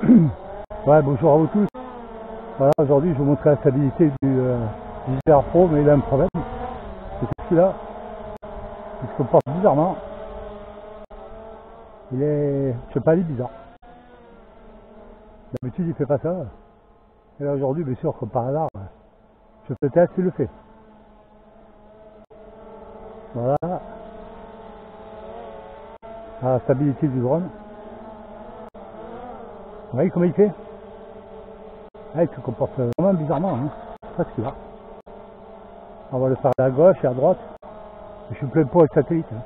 Ouais, bonjour à vous tous. Voilà, aujourd'hui je vais vous montrer la stabilité du JR Pro, mais il a un problème. C'est celui-là. Il se comporte bizarrement. Il est, je sais pas, il est bizarre. D'habitude il fait pas ça. Et là aujourd'hui, bien sûr, comme par hasard, je fais le test, il le fait. Voilà. La stabilité du drone. Vous voyez comment il fait? Ah, il se comporte vraiment bizarrement, hein. C'est ce qu'il a. On va le faire à gauche et à droite. Je suis plein pot avec satellite. Hein.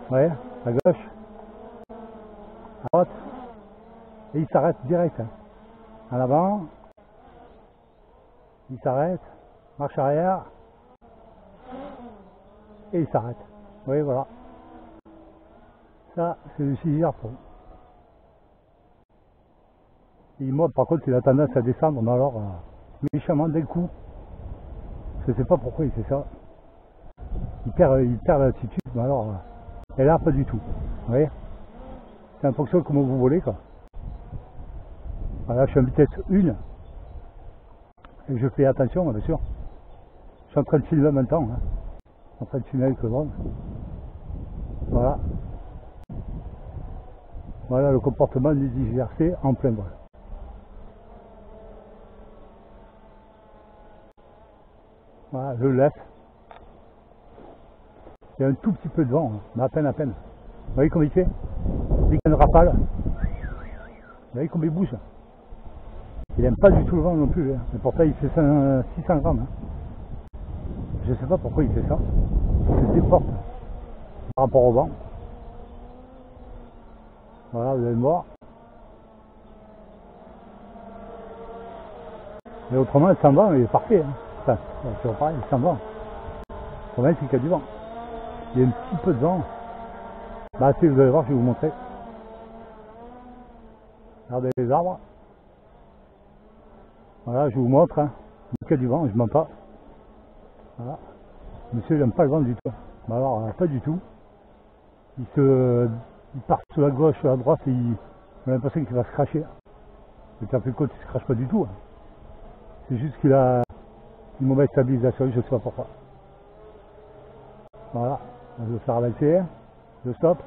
Vous voyez, à gauche, à droite. Et il s'arrête direct. Hein. En avant. Il s'arrête. Marche arrière. Et il s'arrête. Vous voyez, voilà. Ça, c'est le JR Pro. Et moi, par contre, il a tendance à descendre, mais alors, méchamment d'un coup. Je ne sais pas pourquoi il fait ça. Il perd l'altitude, mais alors, et là, pas du tout. Vous voyez? C'est en fonction de comment vous volez, quoi. Voilà, je suis en vitesse 1. Et je fais attention, bien sûr. Je suis en train de filmer maintenant. Hein. Je suis en train de filmer avec le drone. Voilà. Voilà le comportement du JRC en plein vol. Voilà, je le laisse. Il y a un tout petit peu de vent, hein, mais à peine. Vous voyez comme il fait? Dès qu'il y a une rafale, vous voyez comme il bouge. Il n'aime pas du tout le vent non plus, hein. Mais pourtant il fait 600 grammes. Hein. Je ne sais pas pourquoi il fait ça. Il se déporte par rapport au vent. Voilà, vous allez me voir. Mais autrement, sans vent, il est parfait. Hein. Enfin, c'est toujours pareil, sans vent. Le problème, c'est qu'il y a du vent. Il y a un petit peu de vent. Bah, si vous allez voir, je vais vous montrer. Regardez les arbres. Voilà, je vous montre. Hein. Il y a du vent, je ne mens pas. Voilà. Monsieur, il n'aime pas le vent du tout. Bah alors, pas du tout. Il part sur la gauche, sur la droite, et on a l'impression qu'il va se cracher. Mais en fin de compte, il ne se crache pas du tout. Hein. C'est juste qu'il a une mauvaise stabilisation, je ne sais pas pourquoi. Voilà, je vais le faire avancer. Je stoppe.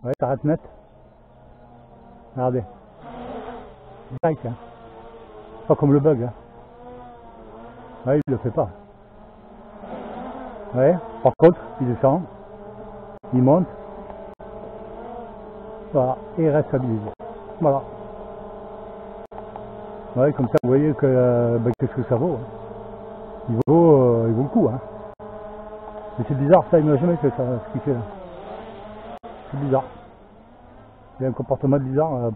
Ouais, t'arrêtes net. Regardez. Direct, hein. Pas comme le bug. Hein. Ouais, il ne le fait pas. Ouais, par contre, il descend. Il monte. Voilà, et il reste stabilisé. Voilà. Ouais, comme ça, vous voyez que qu'est-ce que ça vaut. Hein. Il vaut le coup. Hein. Mais c'est bizarre, ça, il ne m'a jamais fait ça, ce qu'il fait là. C'est bizarre. Il y a un comportement bizarre.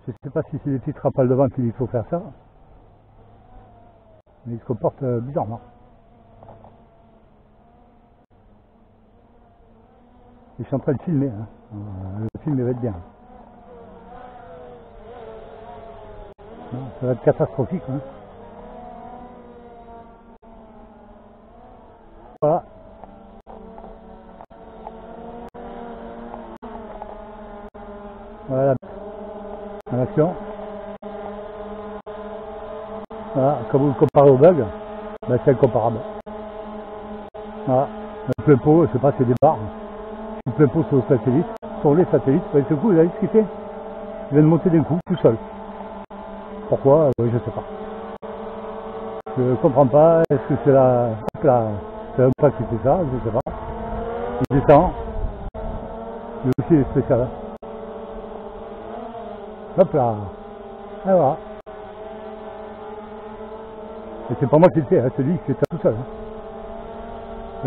Je ne sais pas si c'est des petites rafales de vent qu'il faut faire ça. Mais il se comporte bizarrement. Et je suis en train de filmer. Hein. Le film va être bien. Ça va être catastrophique. Hein. Voilà. Voilà. En action. Voilà. Quand vous le comparez au bug, ben c'est incomparable. Voilà. Le plein pot, je sais pas, c'est des barres. Le plein pot sur le satellite. Sur les satellites. Ouais, c'est cool, vous avez vu ce qu'il fait? Il vient de monter d'un coup, tout seul. Pourquoi? Je sais pas. Je comprends pas. Est-ce que c'est c'est un pas qui fait ça? Je sais pas. Il descend. Lui aussi il est spécial. Hein. Hop là. Et voilà. Et c'est pas moi qui le fais, hein. C'est lui qui fait ça tout seul. Hein.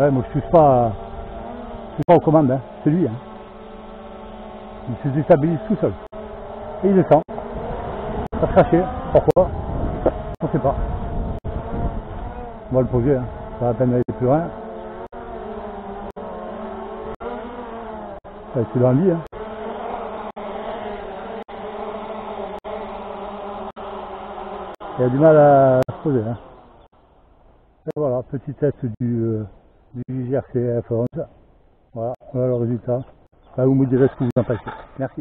Ouais, moi je touche pas aux commandes. Hein. C'est lui. Hein. Il se déstabilise tout seul. Et il descend. Ça se cracher. Pourquoi? On sait pas. On va le poser. Hein. Ça va à peine aller plus loin. C'est dans le lit. Hein. Il a du mal à se poser. Hein. Et voilà, petit test du JRC F11. Voilà le résultat. Là, vous me direz ce que vous en pensez. Merci.